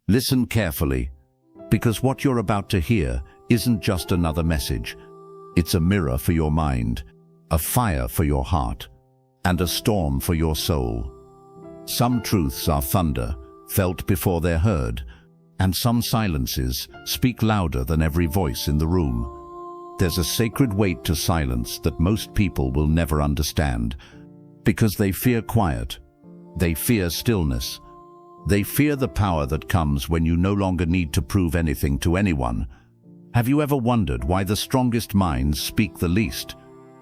Listen carefully, because what you're about to hear isn't just another message. It's a mirror for your mind, a fire for your heart, and a storm for your soul. Some truths are thunder, felt before they're heard, and some silences speak louder than every voice in the room. There's a sacred weight to silence that most people will never understand, because they fear quiet, they fear stillness, they fear the power that comes when you no longer need to prove anything to anyone. Have you ever wondered why the strongest minds speak the least?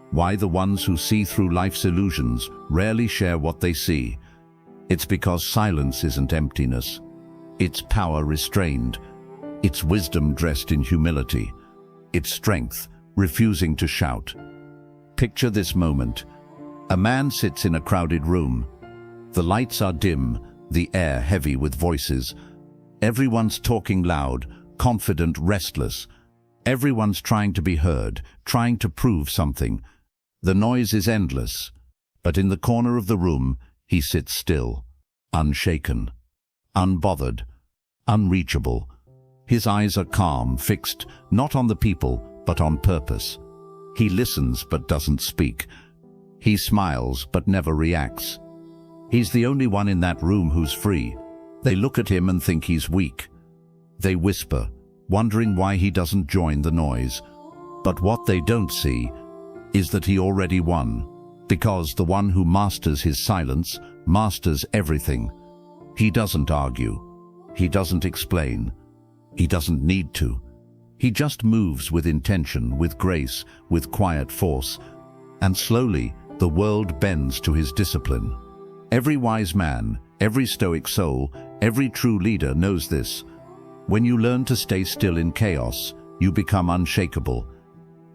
Why the ones who see through life's illusions rarely share what they see? It's because silence isn't emptiness. It's power restrained. It's wisdom dressed in humility. It's strength, refusing to shout. Picture this moment. A man sits in a crowded room. The lights are dim, the air heavy with voices. Everyone's talking loud, confident, restless. Everyone's trying to be heard, trying to prove something. The noise is endless, but in the corner of the room, he sits still, unshaken, unbothered, unreachable. His eyes are calm, fixed not on the people, but on purpose. He listens but doesn't speak. He smiles but never reacts. He's the only one in that room who's free. They look at him and think he's weak. They whisper, wondering why he doesn't join the noise. But what they don't see is that he already won, because the one who masters his silence masters everything. He doesn't argue. He doesn't explain. He doesn't need to. He just moves with intention, with grace, with quiet force, and slowly the world bends to his discipline. Every wise man, every stoic soul, every true leader knows this. When you learn to stay still in chaos, you become unshakable.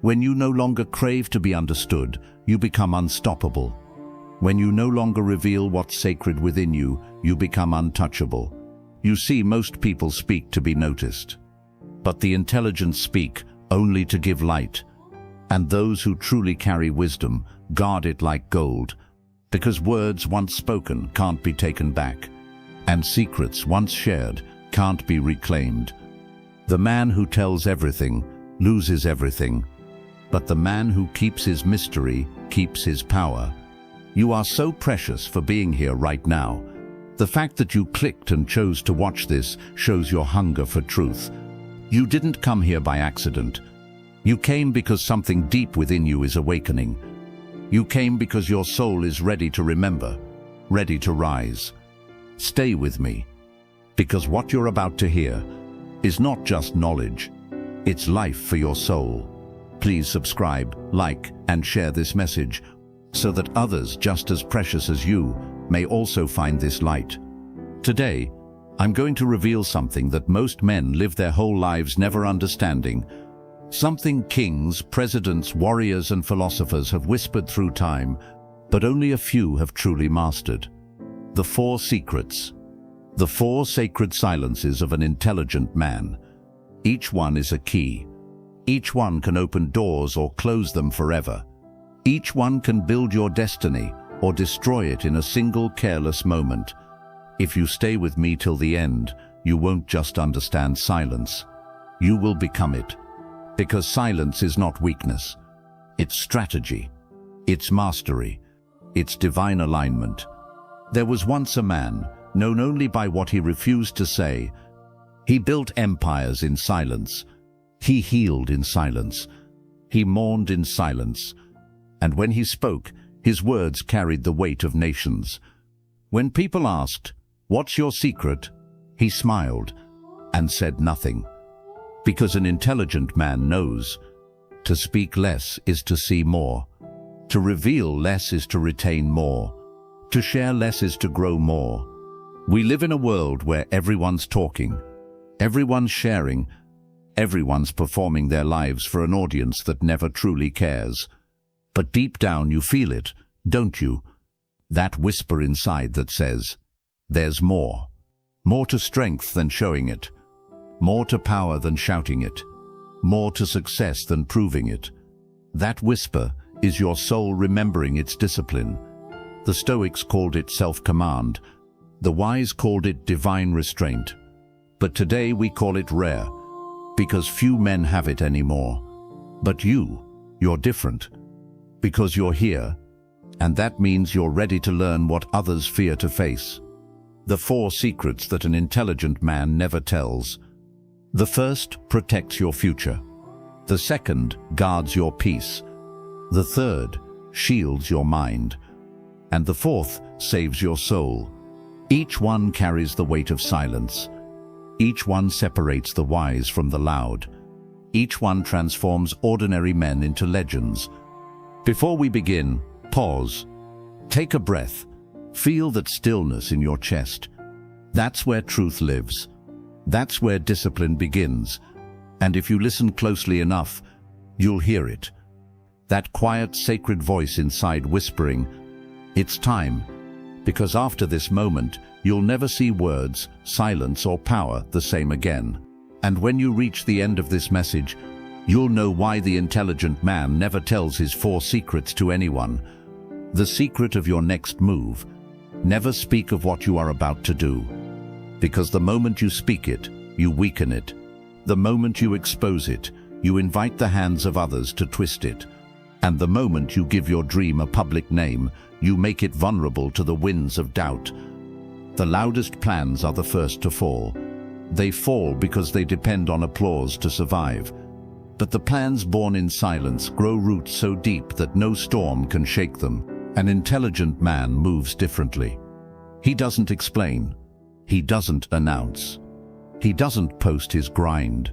When you no longer crave to be understood, you become unstoppable. When you no longer reveal what's sacred within you, you become untouchable. You see, most people speak to be noticed, but the intelligent speak only to give light. And those who truly carry wisdom guard it like gold, because words once spoken can't be taken back, and secrets once shared can't be reclaimed. The man who tells everything loses everything, but the man who keeps his mystery keeps his power. You are so precious for being here right now. The fact that you clicked and chose to watch this shows your hunger for truth. You didn't come here by accident. You came because something deep within you is awakening. You came because your soul is ready to remember, ready to rise. Stay with me, because what you're about to hear is not just knowledge, it's life for your soul. Please subscribe, like, and share this message so that others just as precious as you may also find this light. Today, I'm going to reveal something that most men live their whole lives never understanding. Something kings, presidents, warriors, and philosophers have whispered through time, but only a few have truly mastered. The 4 secrets. The 4 sacred silences of an intelligent man. Each one is a key. Each one can open doors or close them forever. Each one can build your destiny or destroy it in a single careless moment. If you stay with me till the end, you won't just understand silence. You will become it. Because silence is not weakness. It's strategy. It's mastery. It's divine alignment. There was once a man, known only by what he refused to say. He built empires in silence. He healed in silence. He mourned in silence. And when he spoke, his words carried the weight of nations. When people asked, "What's your secret?" he smiled and said nothing. Because an intelligent man knows, to speak less is to see more. To reveal less is to retain more. To share less is to grow more. We live in a world where everyone's talking, everyone's sharing, everyone's performing their lives for an audience that never truly cares. But deep down you feel it, don't you? That whisper inside that says, there's more. More to strength than showing it. More to power than shouting it. More to success than proving it. That whisper is your soul remembering its discipline. The Stoics called it self-command. The wise called it divine restraint. but today we call it rare, because few men have it anymore. But you're different, because you're here, and that means you're ready to learn what others fear to face. The 4 secrets that an intelligent man never tells. The first protects your future. The second guards your peace. The third shields your mind. And the fourth saves your soul. Each one carries the weight of silence. Each one separates the wise from the loud. Each one transforms ordinary men into legends. Before we begin, pause. Take a breath. Feel that stillness in your chest. That's where truth lives. That's where discipline begins. And if you listen closely enough, you'll hear it. That quiet, sacred voice inside whispering, "It's time." Because after this moment, you'll never see words, silence, or power the same again. And when you reach the end of this message, you'll know why the intelligent man never tells his 4 secrets to anyone. The secret of your next move: never speak of what you are about to do. Because the moment you speak it, you weaken it. The moment you expose it, you invite the hands of others to twist it. And the moment you give your dream a public name, you make it vulnerable to the winds of doubt. The loudest plans are the first to fall. They fall because they depend on applause to survive. But the plans born in silence grow roots so deep that no storm can shake them. An intelligent man moves differently. He doesn't explain. He doesn't announce. He doesn't post his grind.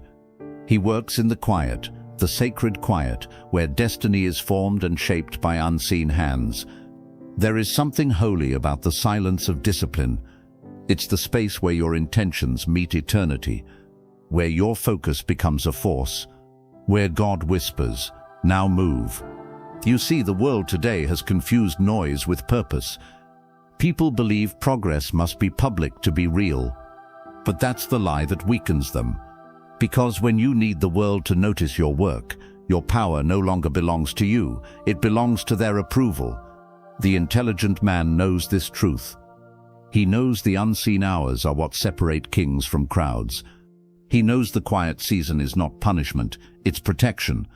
He works in the quiet, the sacred quiet, where destiny is formed and shaped by unseen hands. There is something holy about the silence of discipline. It's the space where your intentions meet eternity, where your focus becomes a force, where God whispers, "Now move." You see, the world today has confused noise with purpose. People believe progress must be public to be real. But that's the lie that weakens them. Because when you need the world to notice your work, your power no longer belongs to you, it belongs to their approval. The intelligent man knows this truth. He knows the unseen hours are what separate kings from crowds. He knows the quiet season is not punishment, it's protection.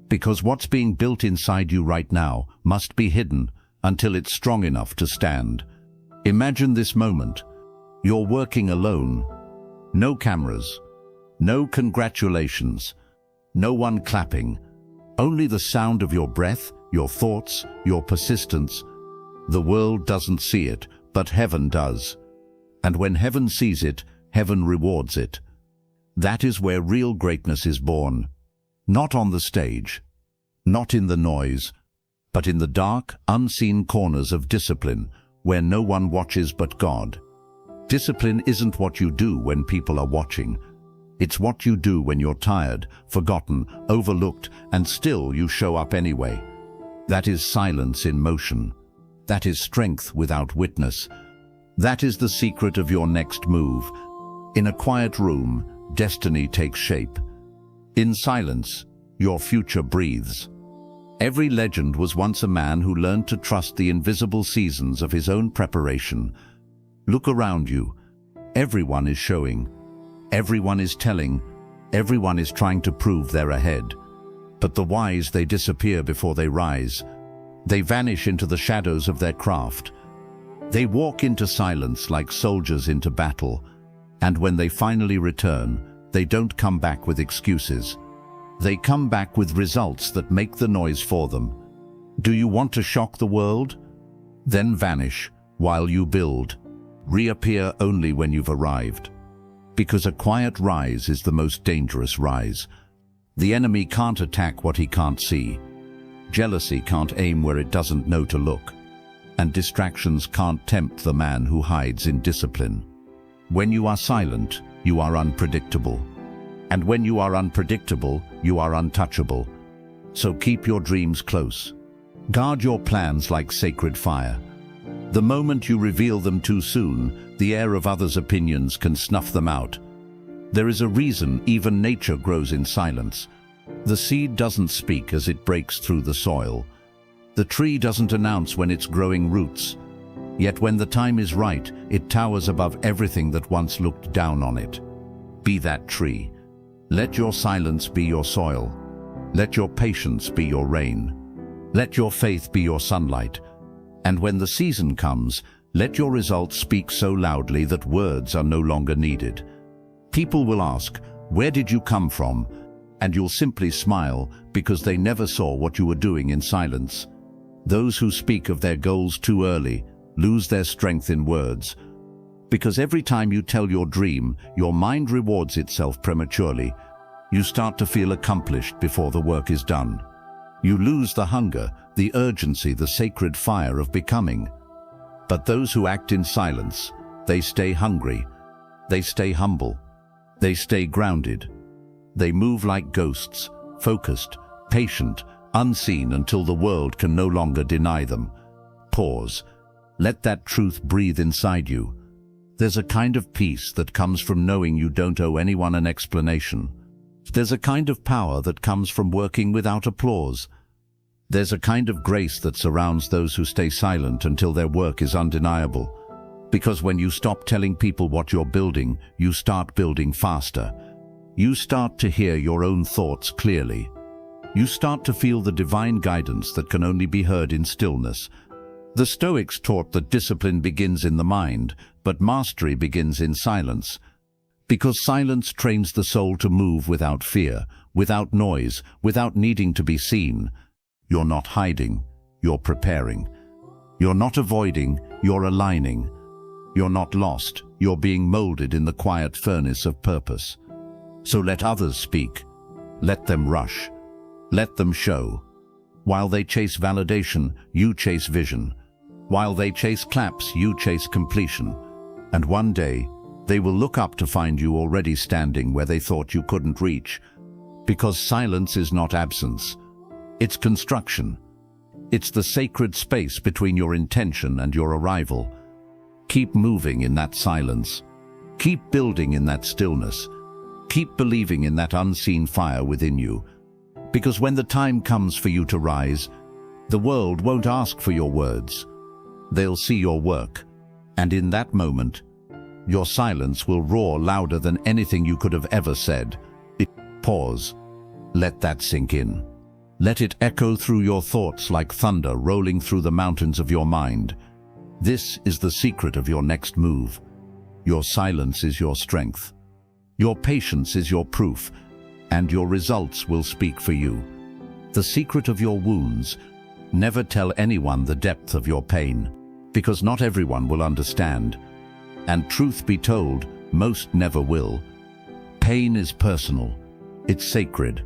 Because what's being built inside you right now must be hidden until it's strong enough to stand. Imagine this moment. You're working alone. No cameras. No congratulations. No one clapping. Only the sound of your breath, your thoughts, your persistence. The world doesn't see it, but heaven does. And when heaven sees it, heaven rewards it. That is where real greatness is born. Not on the stage, not in the noise, but in the dark, unseen corners of discipline, where no one watches but God. Discipline isn't what you do when people are watching. It's what you do when you're tired, forgotten, overlooked, and still you show up anyway. That is silence in motion. That is strength without witness. That is the secret of your next move. In a quiet room, destiny takes shape. In silence, your future breathes. Every legend was once a man who learned to trust the invisible seasons of his own preparation. Look around you. Everyone is showing. Everyone is telling. Everyone is trying to prove they're ahead. But the wise, they disappear before they rise. They vanish into the shadows of their craft. They walk into silence like soldiers into battle. And when they finally return, they don't come back with excuses. They come back with results that make the noise for them. Do you want to shock the world? Then vanish while you build. Reappear only when you've arrived. Because a quiet rise is the most dangerous rise. The enemy can't attack what he can't see. Jealousy can't aim where it doesn't know to look. And distractions can't tempt the man who hides in discipline. When you are silent, you are unpredictable. And when you are unpredictable, you are untouchable. So keep your dreams close. Guard your plans like sacred fire. The moment you reveal them too soon, the air of others' opinions can snuff them out. There is a reason even nature grows in silence. The seed doesn't speak as it breaks through the soil. The tree doesn't announce when it's growing roots. Yet when the time is right, it towers above everything that once looked down on it. Be that tree. Let your silence be your soil. Let your patience be your rain. Let your faith be your sunlight. And when the season comes, let your results speak so loudly that words are no longer needed. People will ask, "Where did you come from?" And you'll simply smile because they never saw what you were doing in silence. Those who speak of their goals too early lose their strength in words. Because every time you tell your dream, your mind rewards itself prematurely. You start to feel accomplished before the work is done. You lose the hunger, the urgency, the sacred fire of becoming. But those who act in silence, they stay hungry, they stay humble, they stay grounded. They move like ghosts, focused, patient, unseen until the world can no longer deny them. Pause. Let that truth breathe inside you. There's a kind of peace that comes from knowing you don't owe anyone an explanation. There's a kind of power that comes from working without applause. There's a kind of grace that surrounds those who stay silent until their work is undeniable. Because when you stop telling people what you're building, you start building faster. You start to hear your own thoughts clearly. You start to feel the divine guidance that can only be heard in stillness. The Stoics taught that discipline begins in the mind, but mastery begins in silence. Because silence trains the soul to move without fear, without noise, without needing to be seen. You're not hiding, you're preparing. You're not avoiding, you're aligning. You're not lost, you're being molded in the quiet furnace of purpose. So let others speak. Let them rush. Let them show. While they chase validation, you chase vision. While they chase claps, you chase completion. And one day, they will look up to find you already standing where they thought you couldn't reach. Because silence is not absence. It's construction. It's the sacred space between your intention and your arrival. Keep moving in that silence. Keep building in that stillness. Keep believing in that unseen fire within you. Because when the time comes for you to rise, the world won't ask for your words. They'll see your work. And in that moment, your silence will roar louder than anything you could have ever said. Pause. Let that sink in. Let it echo through your thoughts like thunder rolling through the mountains of your mind. This is the secret of your next move. Your silence is your strength. Your patience is your proof, and your results will speak for you. The secret of your wounds: never tell anyone the depth of your pain, because not everyone will understand. And truth be told, most never will. Pain is personal. It's sacred.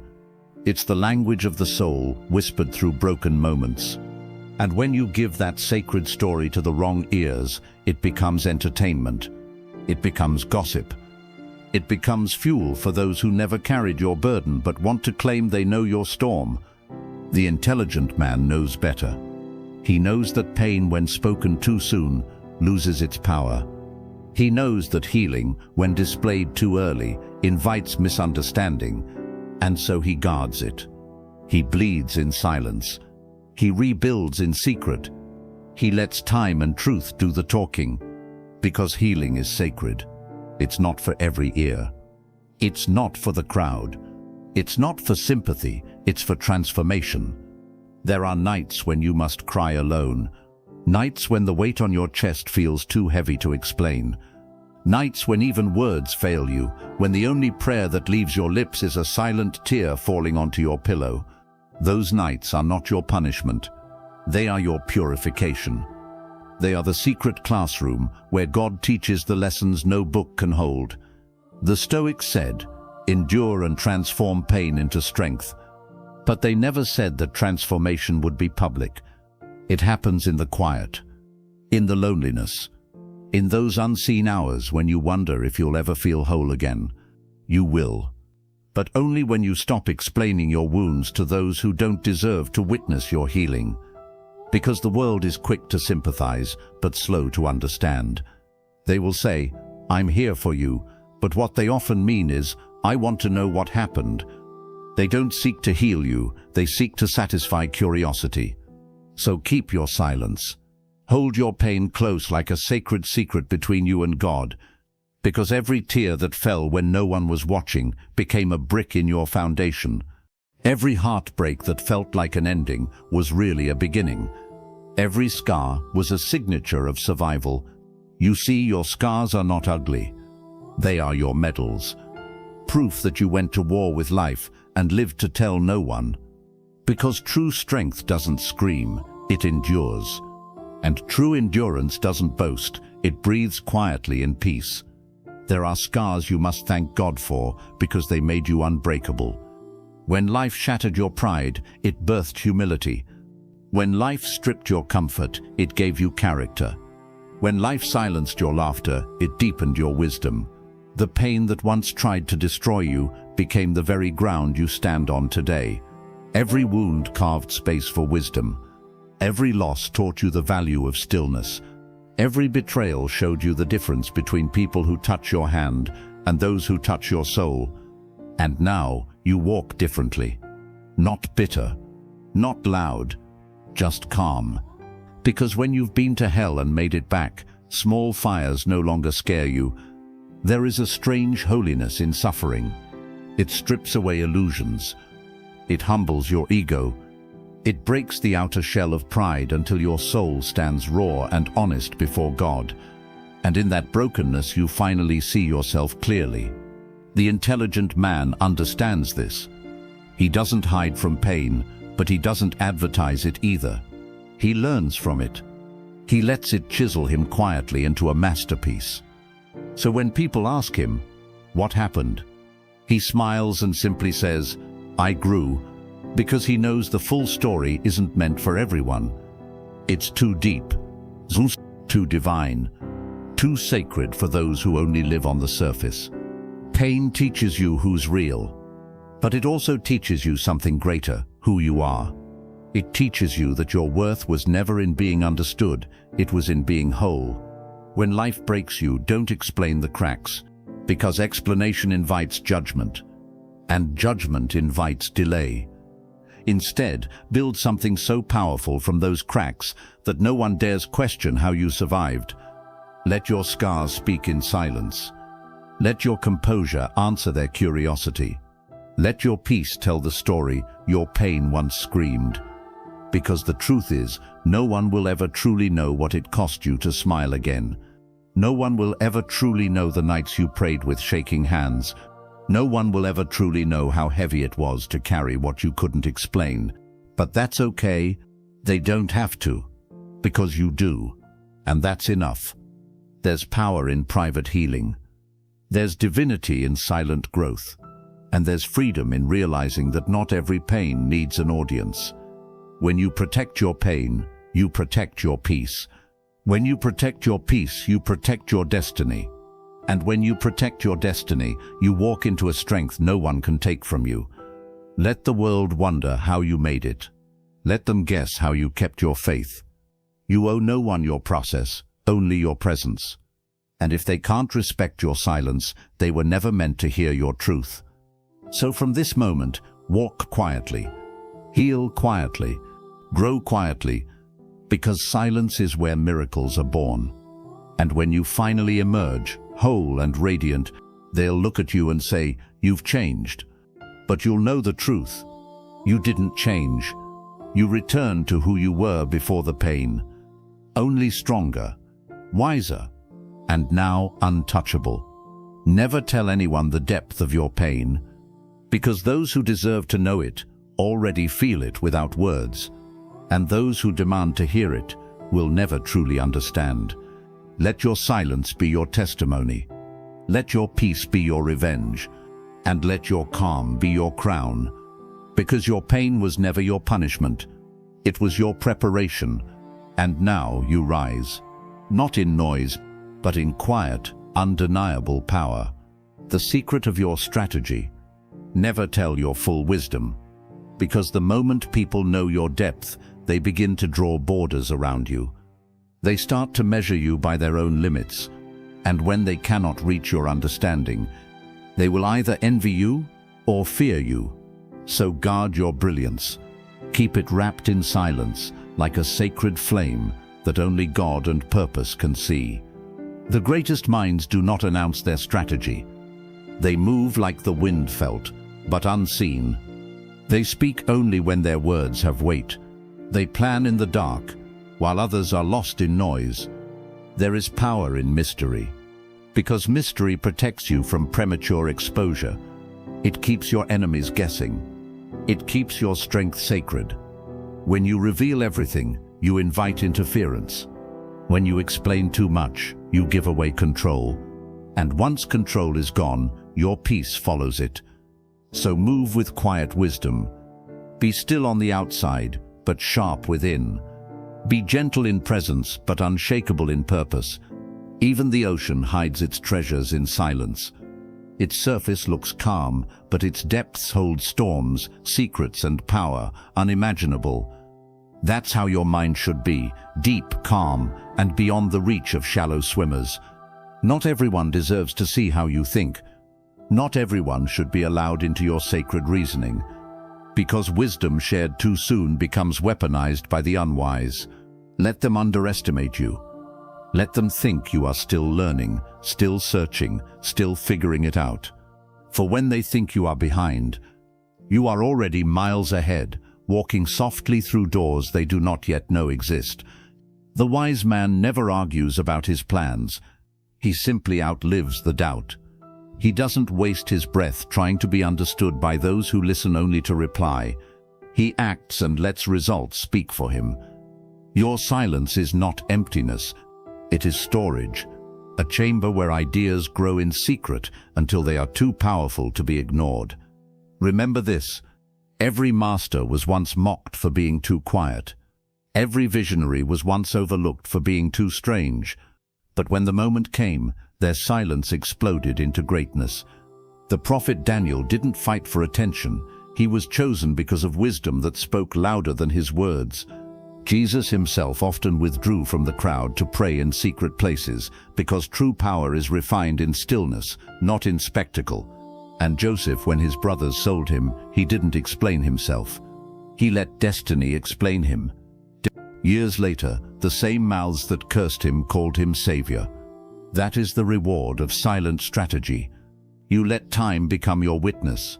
It's the language of the soul, whispered through broken moments. And when you give that sacred story to the wrong ears, it becomes entertainment. It becomes gossip. It becomes fuel for those who never carried your burden but want to claim they know your storm. The intelligent man knows better. He knows that pain, when spoken too soon, loses its power. He knows that healing, when displayed too early, invites misunderstanding, and so he guards it. He bleeds in silence. He rebuilds in secret. He lets time and truth do the talking, because healing is sacred. It's not for every ear. It's not for the crowd. It's not for sympathy. It's for transformation. There are nights when you must cry alone. Nights when the weight on your chest feels too heavy to explain. Nights when even words fail you, when the only prayer that leaves your lips is a silent tear falling onto your pillow. Those nights are not your punishment. They are your purification. They are the secret classroom where God teaches the lessons no book can hold. The Stoics said, "Endure and transform pain into strength." But they never said that transformation would be public. It happens in the quiet, in the loneliness, in those unseen hours when you wonder if you'll ever feel whole again. You will, but only when you stop explaining your wounds to those who don't deserve to witness your healing. Because the world is quick to sympathize, but slow to understand. They will say, "I'm here for you," but what they often mean is, "I want to know what happened." They don't seek to heal you, they seek to satisfy curiosity. So keep your silence. Hold your pain close like a sacred secret between you and God. Because every tear that fell when no one was watching became a brick in your foundation. Every heartbreak that felt like an ending was really a beginning. Every scar was a signature of survival. You see, your scars are not ugly. They are your medals. Proof that you went to war with life and lived to tell no one. Because true strength doesn't scream, it endures. And true endurance doesn't boast, it breathes quietly in peace. There are scars you must thank God for because they made you unbreakable. When life shattered your pride, it birthed humility. When life stripped your comfort, it gave you character. When life silenced your laughter, it deepened your wisdom. The pain that once tried to destroy you became the very ground you stand on today. Every wound carved space for wisdom. Every loss taught you the value of stillness. Every betrayal showed you the difference between people who touch your hand and those who touch your soul. And now you walk differently. Not bitter, not loud, just calm. Because when you've been to hell and made it back, small fires no longer scare you. There is a strange holiness in suffering. It strips away illusions. It humbles your ego. It breaks the outer shell of pride until your soul stands raw and honest before God. And in that brokenness you finally see yourself clearly. The intelligent man understands this. He doesn't hide from pain, but he doesn't advertise it either. He learns from it. He lets it chisel him quietly into a masterpiece. So when people ask him, "What happened?" he smiles and simply says, "I grew," because he knows the full story isn't meant for everyone. It's too deep, too divine, too sacred for those who only live on the surface. Pain teaches you who's real, but it also teaches you something greater, who you are. It teaches you that your worth was never in being understood, it was in being whole. When life breaks you, don't explain the cracks, because explanation invites judgment, and judgment invites delay. Instead, build something so powerful from those cracks that no one dares question how you survived. Let your scars speak in silence. Let your composure answer their curiosity. Let your peace tell the story your pain once screamed. Because the truth is, no one will ever truly know what it cost you to smile again. No one will ever truly know the nights you prayed with shaking hands. No one will ever truly know how heavy it was to carry what you couldn't explain. But that's okay. They don't have to. Because you do. And that's enough. There's power in private healing. There's divinity in silent growth. And there's freedom in realizing that not every pain needs an audience. When you protect your pain, you protect your peace. When you protect your peace, you protect your destiny. And when you protect your destiny, you walk into a strength no one can take from you. Let the world wonder how you made it. Let them guess how you kept your faith. You owe no one your process, only your presence. And if they can't respect your silence, they were never meant to hear your truth. So from this moment, walk quietly, heal quietly, grow quietly, because silence is where miracles are born. And when you finally emerge, whole and radiant, they'll look at you and say, "You've changed." But you'll know the truth. You didn't change. You returned to who you were before the pain. Only stronger, wiser, and now untouchable. Never tell anyone the depth of your pain, because those who deserve to know it already feel it without words, and those who demand to hear it will never truly understand. Let your silence be your testimony. Let your peace be your revenge, and let your calm be your crown. Because your pain was never your punishment. It was your preparation, and now you rise. Not in noise, but in quiet, undeniable power. The secret of your strategy: never tell your full wisdom. Because the moment people know your depth, they begin to draw borders around you. They start to measure you by their own limits, and when they cannot reach your understanding, they will either envy you or fear you. So guard your brilliance. Keep it wrapped in silence, like a sacred flame that only God and purpose can see. The greatest minds do not announce their strategy. They move like the wind felt, but unseen. They speak only when their words have weight. They plan in the dark, while others are lost in noise. There is power in mystery, because mystery protects you from premature exposure. It keeps your enemies guessing. It keeps your strength sacred. When you reveal everything, you invite interference. When you explain too much, you give away control. And once control is gone, your peace follows it. So move with quiet wisdom. Be still on the outside, but sharp within. Be gentle in presence, but unshakable in purpose. Even the ocean hides its treasures in silence. Its surface looks calm, but its depths hold storms, secrets and power, unimaginable. That's how your mind should be, deep, calm, and beyond the reach of shallow swimmers. Not everyone deserves to see how you think. Not everyone should be allowed into your sacred reasoning, because wisdom shared too soon becomes weaponized by the unwise. Let them underestimate you. Let them think you are still learning, still searching, still figuring it out. For when they think you are behind, you are already miles ahead, walking softly through doors they do not yet know exist. The wise man never argues about his plans. He simply outlives the doubt. He doesn't waste his breath trying to be understood by those who listen only to reply. He acts and lets results speak for him. Your silence is not emptiness. It is storage, a chamber where ideas grow in secret until they are too powerful to be ignored. Remember this: every master was once mocked for being too quiet. Every visionary was once overlooked for being too strange. But when the moment came, their silence exploded into greatness. The prophet Daniel didn't fight for attention. He was chosen because of wisdom that spoke louder than his words. Jesus himself often withdrew from the crowd to pray in secret places, because true power is refined in stillness, not in spectacle. And Joseph, when his brothers sold him, he didn't explain himself. He let destiny explain him. Years later, the same mouths that cursed him called him Savior. That is the reward of silent strategy. You let time become your witness.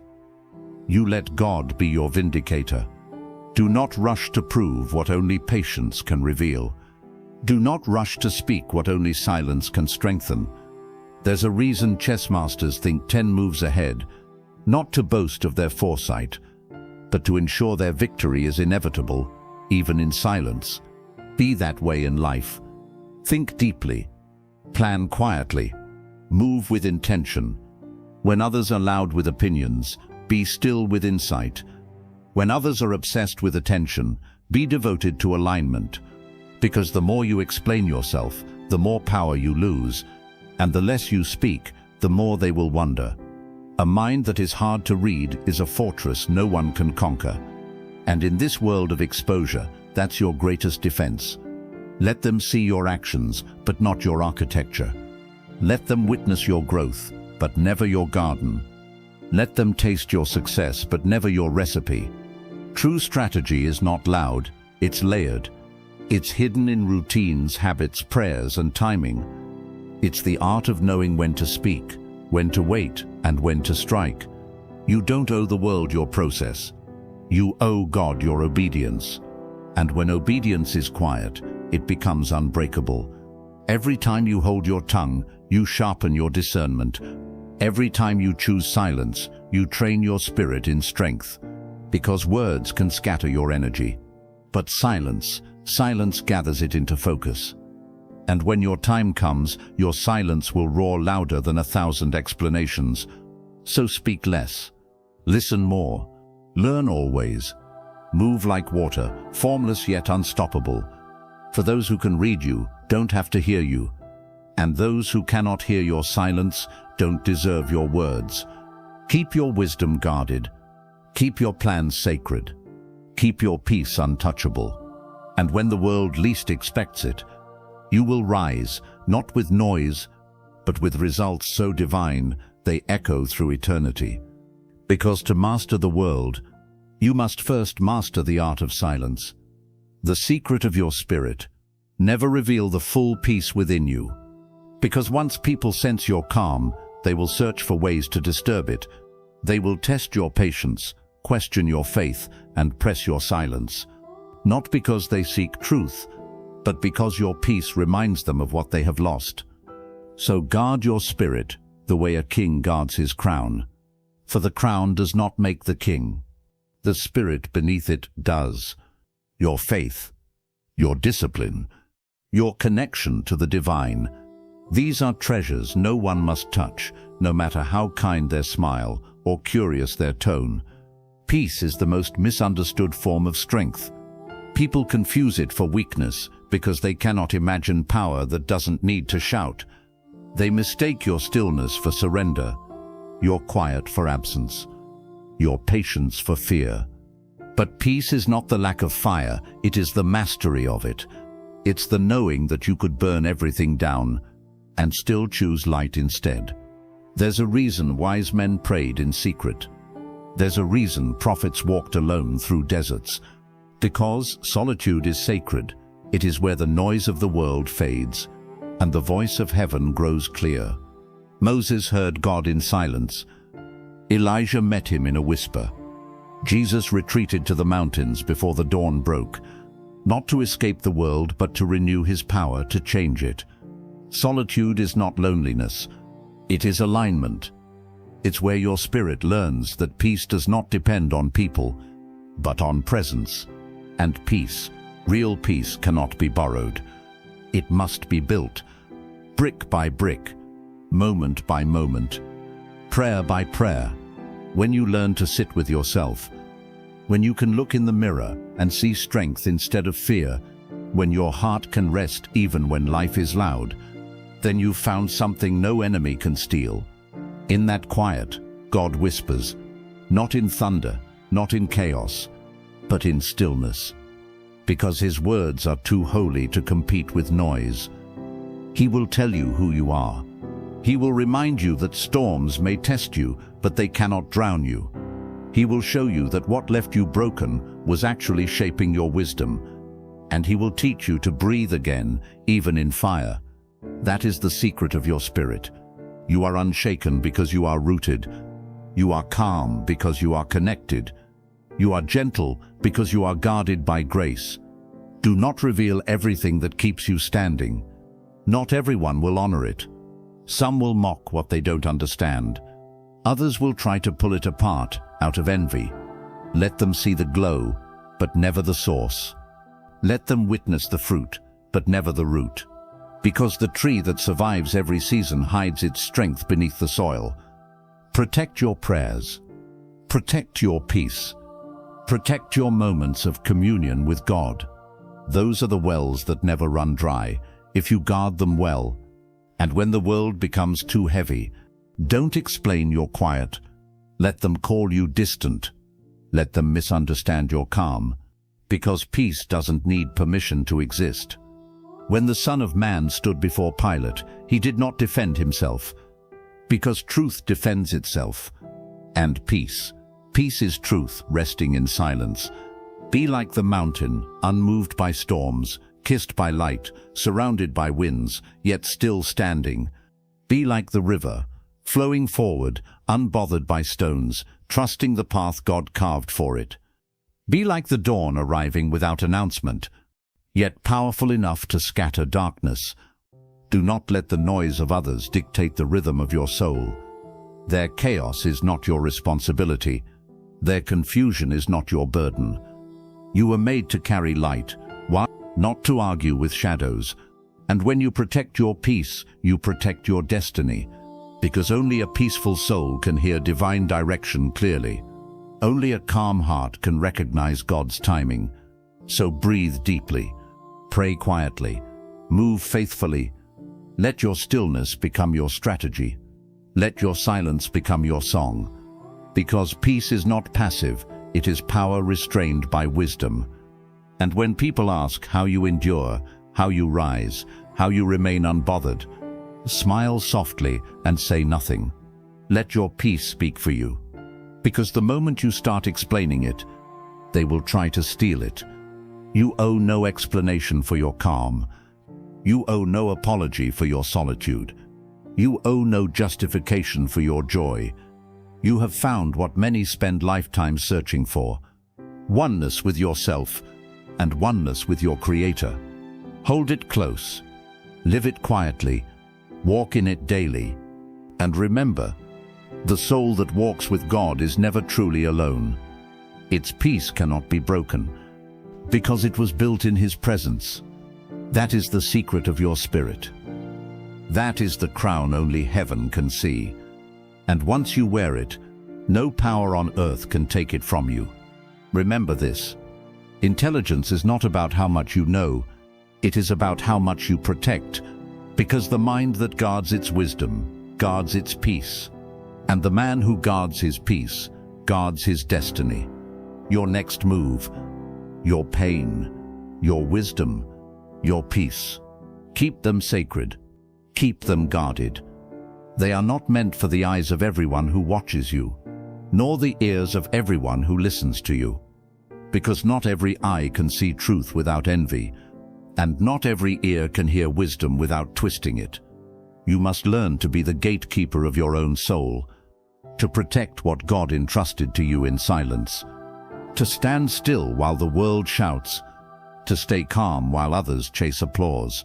You let God be your vindicator. Do not rush to prove what only patience can reveal. Do not rush to speak what only silence can strengthen. There's a reason chess masters think 10 moves ahead, not to boast of their foresight, but to ensure their victory is inevitable, even in silence. Be that way in life. Think deeply. Plan quietly. Move with intention. When others are loud with opinions, be still with insight. When others are obsessed with attention, be devoted to alignment. Because the more you explain yourself, the more power you lose, and the less you speak, the more they will wonder. A mind that is hard to read is a fortress no one can conquer. And in this world of exposure, that's your greatest defense. Let them see your actions, but not your architecture. Let them witness your growth, but never your garden. Let them taste your success, but never your recipe. True strategy is not loud, it's layered. It's hidden in routines, habits, prayers, and timing. It's the art of knowing when to speak, when to wait, and when to strike. You don't owe the world your process. You owe God your obedience. And when obedience is quiet, it becomes unbreakable. Every time you hold your tongue, you sharpen your discernment. Every time you choose silence, you train your spirit in strength. Because words can scatter your energy. But silence gathers it into focus. And when your time comes, your silence will roar louder than 1,000 explanations. So speak less. Listen more. Learn always. Move like water, formless yet unstoppable. For those who can read you don't have to hear you. And those who cannot hear your silence don't deserve your words. Keep your wisdom guarded. Keep your plans sacred. Keep your peace untouchable. And when the world least expects it, you will rise, not with noise, but with results so divine they echo through eternity. Because to master the world, you must first master the art of silence. The secret of your spirit. Never reveal the full peace within you. Because once people sense your calm, they will search for ways to disturb it. They will test your patience, question your faith, and press your silence. Not because they seek truth, but because your peace reminds them of what they have lost. So guard your spirit the way a king guards his crown. For the crown does not make the king. The spirit beneath it does. Your faith, your discipline, your connection to the divine. These are treasures no one must touch, no matter how kind their smile or curious their tone. Peace is the most misunderstood form of strength. People confuse it for weakness because they cannot imagine power that doesn't need to shout. They mistake your stillness for surrender, your quiet for absence, your patience for fear. But peace is not the lack of fire, it is the mastery of it. It's the knowing that you could burn everything down and still choose light instead. There's a reason wise men prayed in secret. There's a reason prophets walked alone through deserts. Because solitude is sacred, it is where the noise of the world fades and the voice of heaven grows clear. Moses heard God in silence. Elijah met him in a whisper. Jesus retreated to the mountains before the dawn broke, not to escape the world, but to renew his power to change it. Solitude is not loneliness. It is alignment. It's where your spirit learns that peace does not depend on people, but on presence. And peace, real peace, cannot be borrowed. It must be built, brick by brick, moment by moment, prayer by prayer. When you learn to sit with yourself, when you can look in the mirror and see strength instead of fear, when your heart can rest even when life is loud, then you've found something no enemy can steal. In that quiet, God whispers, not in thunder, not in chaos, but in stillness. Because his words are too holy to compete with noise. He will tell you who you are. He will remind you that storms may test you, but they cannot drown you. He will show you that what left you broken was actually shaping your wisdom. And he will teach you to breathe again, even in fire. That is the secret of your spirit. You are unshaken because you are rooted. You are calm because you are connected. You are gentle because you are guarded by grace. Do not reveal everything that keeps you standing. Not everyone will honor it. Some will mock what they don't understand. Others will try to pull it apart out of envy. Let them see the glow, but never the source. Let them witness the fruit, but never the root. Because the tree that survives every season hides its strength beneath the soil. Protect your prayers. Protect your peace. Protect your moments of communion with God. Those are the wells that never run dry, if you guard them well. And when the world becomes too heavy, don't explain your quiet. Let them call you distant. Let them misunderstand your calm. Because peace doesn't need permission to exist. When the Son of Man stood before Pilate, he did not defend himself. Because truth defends itself. And peace. Peace is truth resting in silence. Be like the mountain, unmoved by storms, kissed by light, surrounded by winds, yet still standing. Be like the river, flowing forward, unbothered by stones, trusting the path God carved for it. Be like the dawn arriving without announcement, yet powerful enough to scatter darkness. Do not let the noise of others dictate the rhythm of your soul. Their chaos is not your responsibility. Their confusion is not your burden. You were made to carry light, not to argue with shadows. And when you protect your peace, you protect your destiny. Because only a peaceful soul can hear divine direction clearly. Only a calm heart can recognize God's timing. So breathe deeply, pray quietly, move faithfully. Let your stillness become your strategy. Let your silence become your song. Because peace is not passive, it is power restrained by wisdom. And when people ask how you endure, how you rise, how you remain unbothered, smile softly and say nothing. Let your peace speak for you. Because the moment you start explaining it, they will try to steal it. You owe no explanation for your calm. You owe no apology for your solitude. You owe no justification for your joy. You have found what many spend lifetimes searching for: oneness with yourself and oneness with your Creator. Hold it close, live it quietly, walk in it daily, and remember, the soul that walks with God is never truly alone. Its peace cannot be broken, because it was built in His presence. That is the secret of your spirit. That is the crown only heaven can see. And once you wear it, no power on earth can take it from you. Remember this: intelligence is not about how much you know, it is about how much you protect, because the mind that guards its wisdom guards its peace. And the man who guards his peace guards his destiny. Your next move, your pain, your wisdom, your peace. Keep them sacred. Keep them guarded. They are not meant for the eyes of everyone who watches you, nor the ears of everyone who listens to you. Because not every eye can see truth without envy, and not every ear can hear wisdom without twisting it. You must learn to be the gatekeeper of your own soul, to protect what God entrusted to you in silence, to stand still while the world shouts, to stay calm while others chase applause,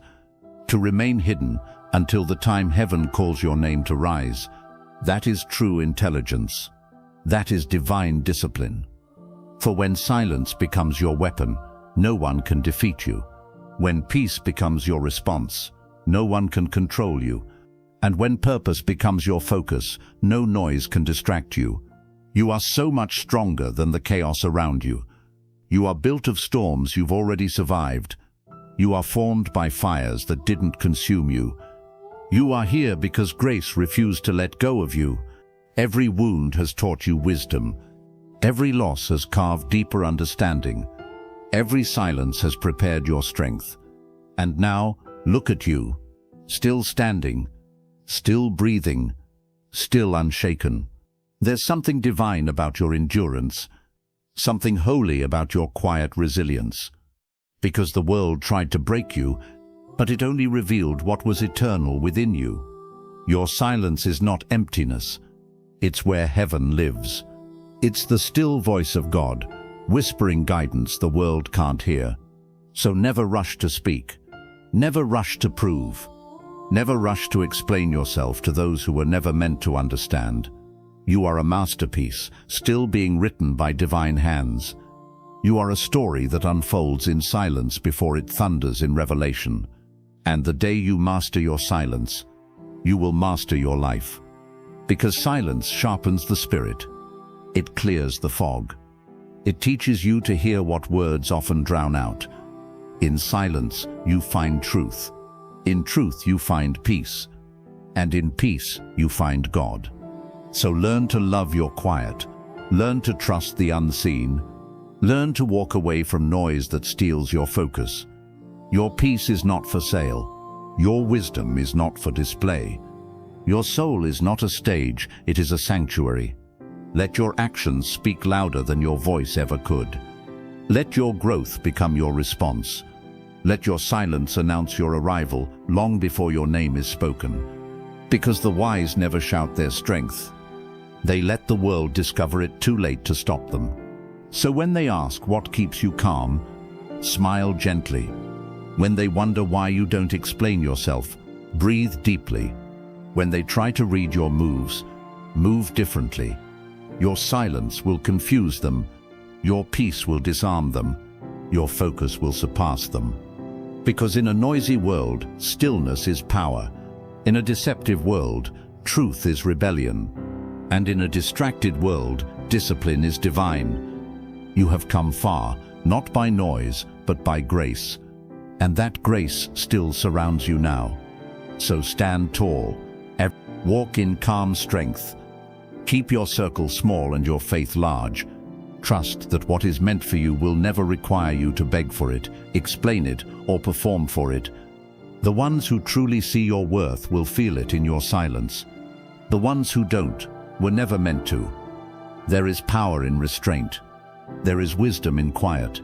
to remain hidden until the time heaven calls your name to rise. That is true intelligence. That is divine discipline. For when silence becomes your weapon, no one can defeat you. When peace becomes your response, no one can control you. And when purpose becomes your focus, no noise can distract you. You are so much stronger than the chaos around you. You are built of storms you've already survived. You are formed by fires that didn't consume you. You are here because grace refused to let go of you. Every wound has taught you wisdom. Every loss has carved deeper understanding. Every silence has prepared your strength. And now, look at you, still standing, still breathing, still unshaken. There's something divine about your endurance, something holy about your quiet resilience. Because the world tried to break you, but it only revealed what was eternal within you. Your silence is not emptiness. It's where heaven lives. It's the still voice of God, whispering guidance the world can't hear. So never rush to speak. Never rush to prove. Never rush to explain yourself to those who were never meant to understand. You are a masterpiece, still being written by divine hands. You are a story that unfolds in silence before it thunders in revelation. And the day you master your silence, you will master your life. Because silence sharpens the spirit. It clears the fog. It teaches you to hear what words often drown out. In silence, you find truth. In truth, you find peace. And in peace, you find God. So learn to love your quiet. Learn to trust the unseen. Learn to walk away from noise that steals your focus. Your peace is not for sale. Your wisdom is not for display. Your soul is not a stage, it is a sanctuary. Let your actions speak louder than your voice ever could. Let your growth become your response. Let your silence announce your arrival long before your name is spoken. Because the wise never shout their strength. They let the world discover it too late to stop them. So when they ask what keeps you calm, smile gently. When they wonder why you don't explain yourself, breathe deeply. When they try to read your moves, move differently. Your silence will confuse them. Your peace will disarm them. Your focus will surpass them. Because in a noisy world, stillness is power. In a deceptive world, truth is rebellion. And in a distracted world, discipline is divine. You have come far, not by noise, but by grace. And that grace still surrounds you now. So stand tall. Walk in calm strength. Keep your circle small and your faith large. Trust that what is meant for you will never require you to beg for it, explain it, or perform for it. The ones who truly see your worth will feel it in your silence. The ones who don't were never meant to. There is power in restraint. There is wisdom in quiet.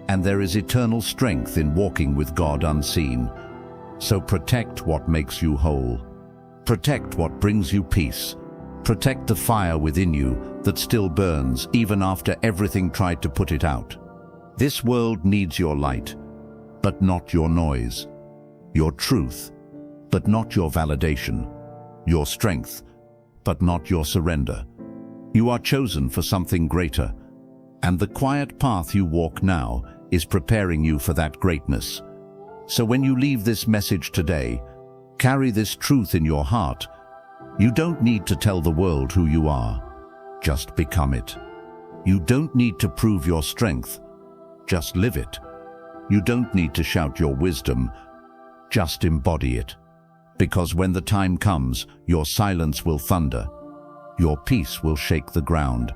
And there is eternal strength in walking with God unseen. So protect what makes you whole. Protect what brings you peace. Protect the fire within you that still burns even after everything tried to put it out. This world needs your light, but not your noise. Your truth, but not your validation. Your strength, but not your surrender. You are chosen for something greater, and the quiet path you walk now is preparing you for that greatness. So when you leave this message today, carry this truth in your heart. You don't need to tell the world who you are. Just become it. You don't need to prove your strength. Just live it. You don't need to shout your wisdom. Just embody it. Because when the time comes, your silence will thunder. Your peace will shake the ground.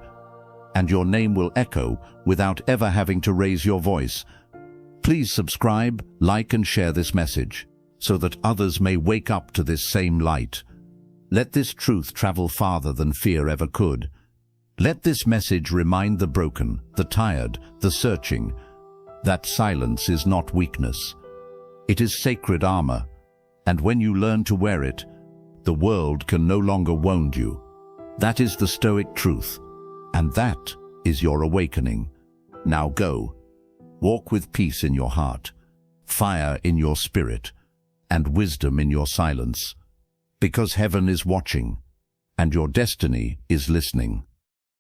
And your name will echo without ever having to raise your voice. Please subscribe, like and share this message so that others may wake up to this same light. Let this truth travel farther than fear ever could. Let this message remind the broken, the tired, the searching, that silence is not weakness. It is sacred armor, and when you learn to wear it, the world can no longer wound you. That is the Stoic truth, and that is your awakening. Now go. Walk with peace in your heart, fire in your spirit, and wisdom in your silence. Because heaven is watching, and your destiny is listening.